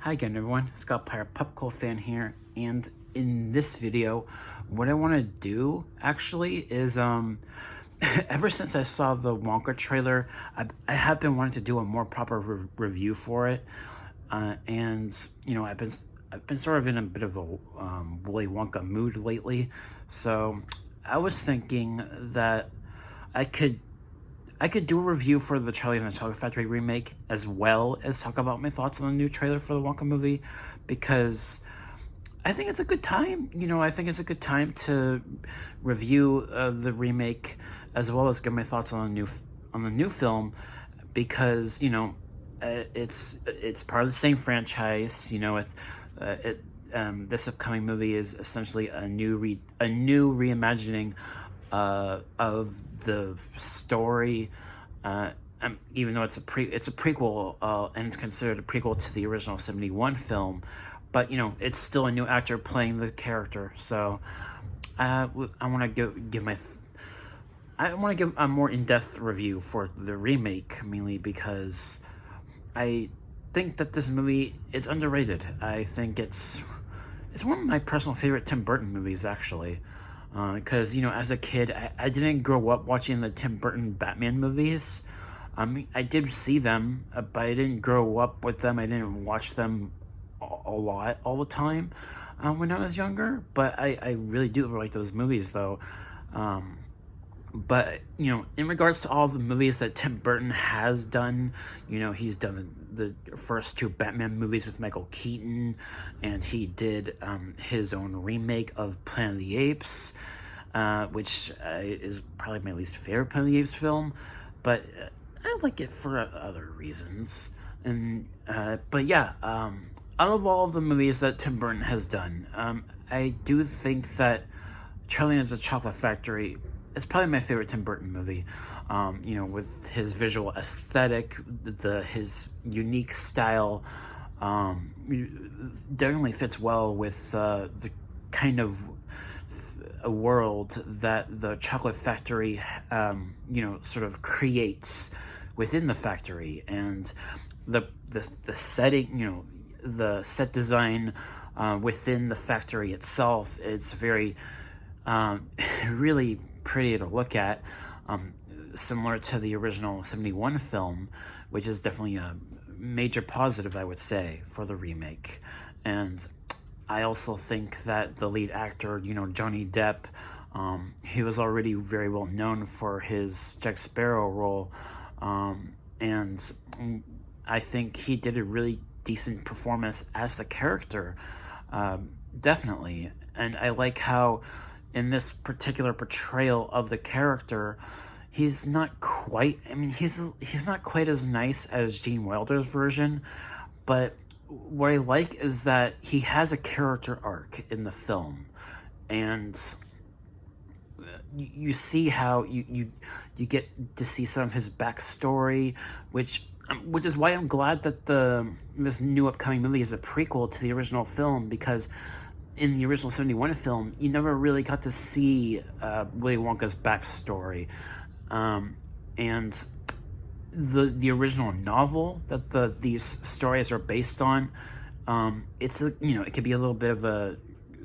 Hi again everyone, Scottiplier PopCultFan here, and in this video, what I want to do actually is, ever since I saw the Wonka trailer, I have been wanting to do a more proper review for it, and you know, I've been sort of in a bit of a Willy Wonka mood lately, so I was thinking that I could do a review for the Charlie and the Chocolate Factory remake, as well as talk about my thoughts on the new trailer for the Wonka movie, because I think it's a good time. You know, I think it's a good time to review the remake, as well as give my thoughts on the new film, because it's part of the same franchise. You know, this upcoming movie is essentially a new reimagining of the story, even though it's a prequel, and it's considered a prequel to the original 71 film, but you know, it's still a new actor playing the character. So I want to give a more in-depth review for the remake, mainly because I think that this movie is underrated. I think it's one of my personal favorite Tim Burton movies, actually. Because, you know, as a kid, I didn't grow up watching the Tim Burton Batman movies. I did see them, but I didn't grow up with them. I didn't watch them a lot, all the time, when I was younger. But I really do like those movies, though. But, you know, in regards to all the movies that Tim Burton has done, you know, he's done the first two Batman movies with Michael Keaton, and he did his own remake of Planet of the Apes, which is probably my least favorite Planet of the Apes film, but I like it for other reasons. And but yeah, out of all of the movies that Tim Burton has done, I do think that Charlie and the Chocolate Factory, it's probably my favorite Tim Burton movie. You know, with his visual aesthetic, his unique style, definitely fits well with the kind of a world that the Chocolate Factory, you know, sort of creates within the factory, and the setting, you know, the set design within the factory itself. It's very really pretty to look at, similar to the original 71 film, which is definitely a major positive, I would say, for the remake. And I also think that the lead actor, you know, Johnny Depp, he was already very well known for his Jack Sparrow role, and I think he did a really decent performance as the character, definitely. And I like how in this particular portrayal of the character, he's not quite, I mean, he's not quite as nice as Gene Wilder's version, but what I like is that he has a character arc in the film, and you see how you get to see some of his backstory, which is why I'm glad that this new upcoming movie is a prequel to the original film, because in the original 71 film, you never really got to see Willy Wonka's backstory, and the original novel that these stories are based on, it's you know, it could be a little bit of a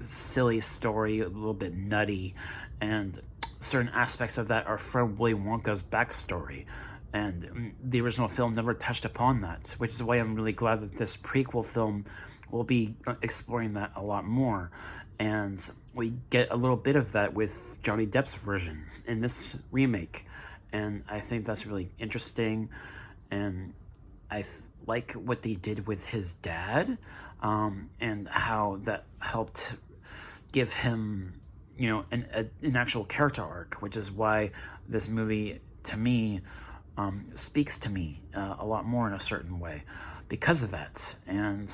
silly story, a little bit nutty, and certain aspects of that are from Willy Wonka's backstory, and the original film never touched upon that, which is why I'm really glad that this prequel film will be exploring that a lot more. And we get a little bit of that with Johnny Depp's version in this remake, and I think that's really interesting. And I like what they did with his dad, and how that helped give him, you know, an actual character arc, which is why this movie, to me, speaks to me a lot more in a certain way because of that. And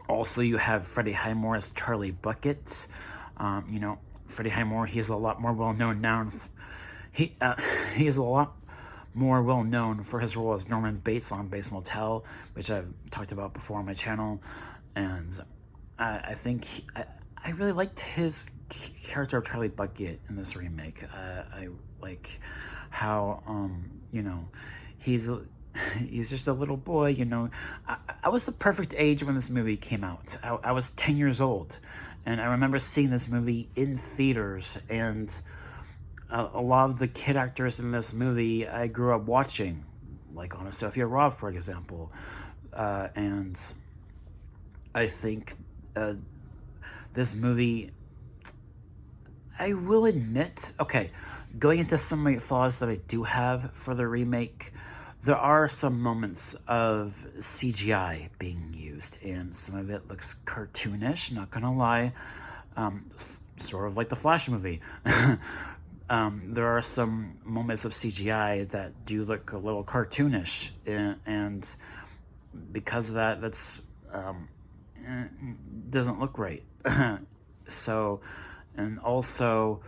also, you have Freddie Highmore as Charlie Bucket. You know, Freddie Highmore, he is a lot more well-known now. He is a lot more well-known for his role as Norman Bates on Bates Motel, which I've talked about before on my channel. And I think I really liked his character of Charlie Bucket in this remake. I like how, you know, he's he's just a little boy, you know. I was the perfect age when this movie came out. I was 10 years old, and I remember seeing this movie in theaters, and a lot of the kid actors in this movie I grew up watching, like Anna Sophia Robb, for example. And I think this movie, I will admit, okay, going into some of the flaws that I do have for the remake, there are some moments of CGI being used, and some of it looks cartoonish, not gonna lie, sort of like the Flash movie. There are some moments of CGI that do look a little cartoonish, and because of that, that's doesn't look right. So, and also,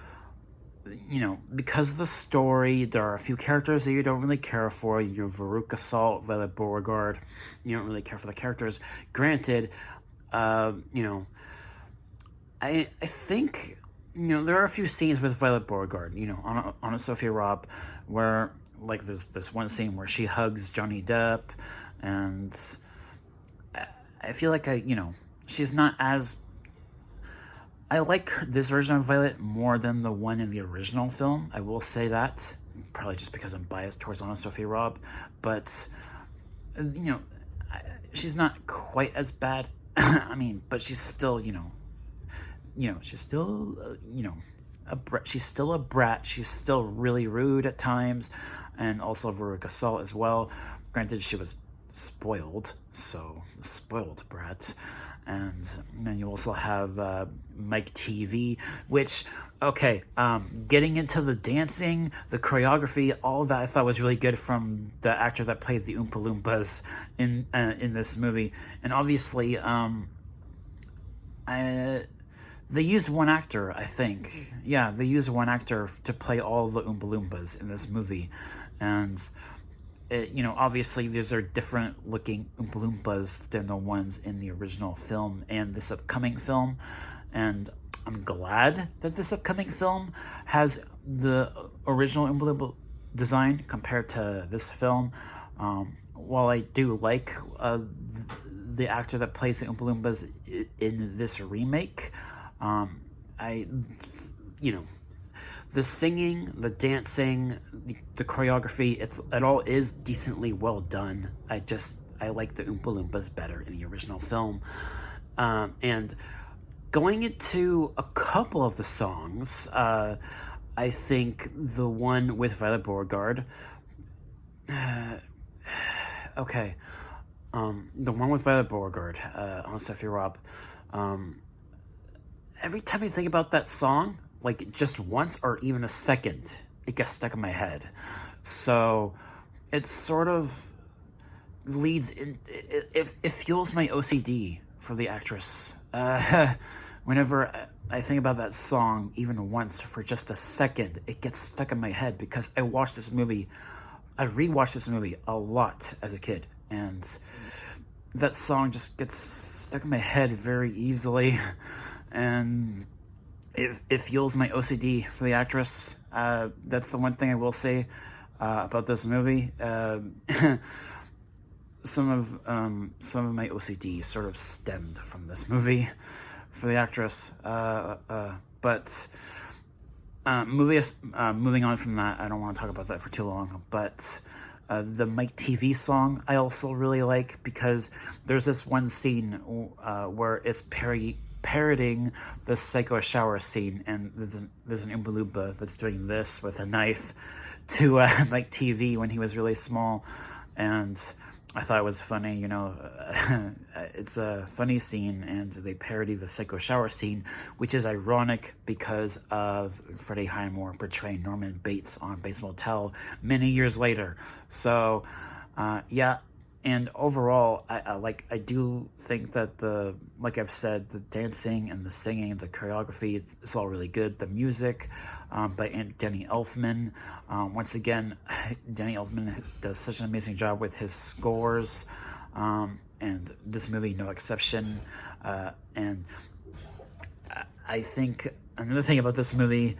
you know, because of the story, there are a few characters that you don't really care for. You know, Veruca Salt, Violet Beauregard, you don't really care for the characters. Granted, you know, I think, you know, there are a few scenes with Violet Beauregard, you know, on Sophia Robb, where, like, there's this one scene where she hugs Johnny Depp, and I feel like you know, she's not as... I like this version of Violet more than the one in the original film. I will say that, probably just because I'm biased towards Anna Sophia Robb, but you know, she's not quite as bad. I mean, but she's still, you know, she's still, you know, she's still a brat. She's still really rude at times, and also Veruca Salt as well. Granted, she was spoiled, so spoiled brat. And then you also have Mike TV, which, okay, getting into the dancing, the choreography, all of that I thought was really good from the actor that played the Oompa Loompas in this movie. And obviously, they used one actor, I think. Yeah, they used one actor to play all the Oompa Loompas in this movie. And you know, obviously these are different looking Oompa Loompas than the ones in the original film and this upcoming film, and I'm glad that this upcoming film has the original Oompa Loompa design compared to this film. While I do like the actor that plays the Oompa Loompas in this remake, you know, the singing, the dancing, the choreography, it all is decently well done. I like the Oompa Loompas better in the original film. And going into a couple of the songs, I think the one with Violet Beauregard, okay, the one with Violet Beauregard, on Sophia Robb, every time I think about that song, like just once or even a second, it gets stuck in my head. So it sort of leads in, it fuels my OCD for the actress. Whenever I think about that song, even once for just a second, it gets stuck in my head because I rewatched this movie a lot as a kid, and that song just gets stuck in my head very easily, and it fuels my OCD for the actress. That's the one thing I will say about this movie. Some of my OCD sort of stemmed from this movie for the actress. But moving on from that, I don't want to talk about that for too long. But the Mike TV song I also really like, because there's this one scene where it's parroting the psycho shower scene, and there's an Oompa Loompa that's doing this with a knife to Mike TV when he was really small, and I thought it was funny, you know. It's a funny scene, and they parody the psycho shower scene, which is ironic because of Freddie Highmore portraying Norman Bates on Bates Motel many years later. So, yeah. And overall, I do think that like I've said, the dancing and the singing, the choreography, it's all really good. The music by Danny Elfman. Once again, Danny Elfman does such an amazing job with his scores, and this movie no exception. And I think another thing about this movie,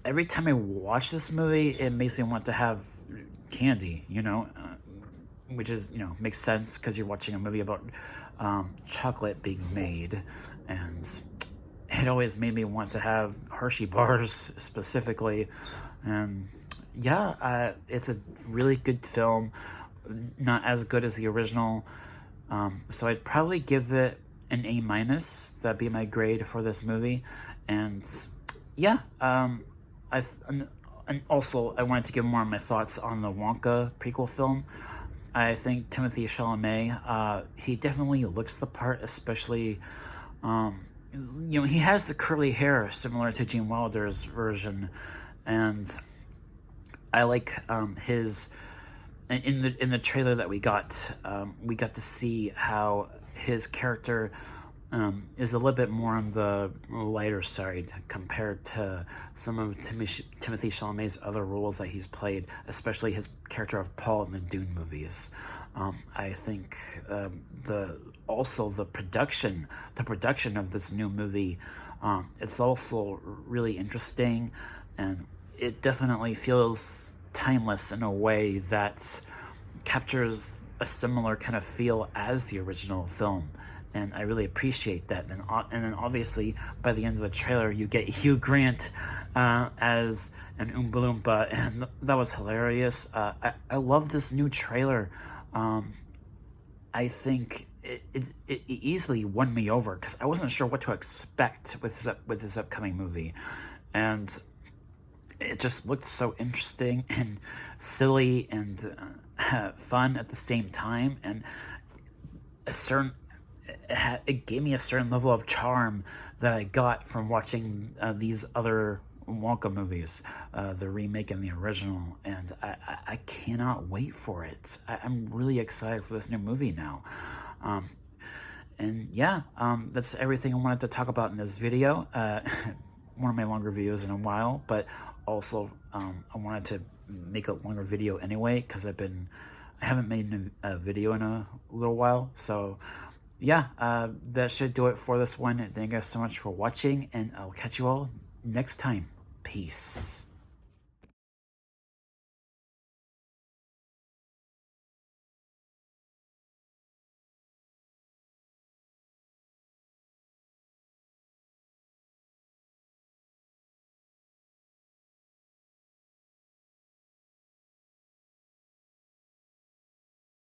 every time I watch this movie, it makes me want to have candy, you know. which is, you know, makes sense because you're watching a movie about chocolate being made, and it always made me want to have Hershey bars specifically. And yeah, it's a really good film, not as good as the original, so I'd probably give it an A minus. That'd be my grade for this movie. And yeah, and also I wanted to give more of my thoughts on the Wonka prequel film. I think Timothée Chalamet, he definitely looks the part, especially, you know, he has the curly hair similar to Gene Wilder's version, and I like his in the trailer that we got to see how his character is a little bit more on the lighter side compared to some of Timothée Chalamet's other roles that he's played, especially his character of Paul in the Dune movies. I think the production of this new movie, it's also really interesting, and it definitely feels timeless in a way that captures a similar kind of feel as the original film, and I really appreciate that. And then obviously by the end of the trailer you get Hugh Grant as an Oompa Loompa, and that was hilarious. I love this new trailer. I think it easily won me over because I wasn't sure what to expect with this upcoming movie, and it just looked so interesting and silly and fun at the same time, and it gave me a certain level of charm that I got from watching these other Wonka movies, the remake and the original, and I cannot wait for it. I'm really excited for this new movie now. And yeah, that's everything I wanted to talk about in this video. One of my longer videos in a while, but also I wanted to make a longer video anyway because I haven't made a video in a little while. So yeah, that should do it for this one. Thank you guys so much for watching, and I'll catch you all next time. Peace.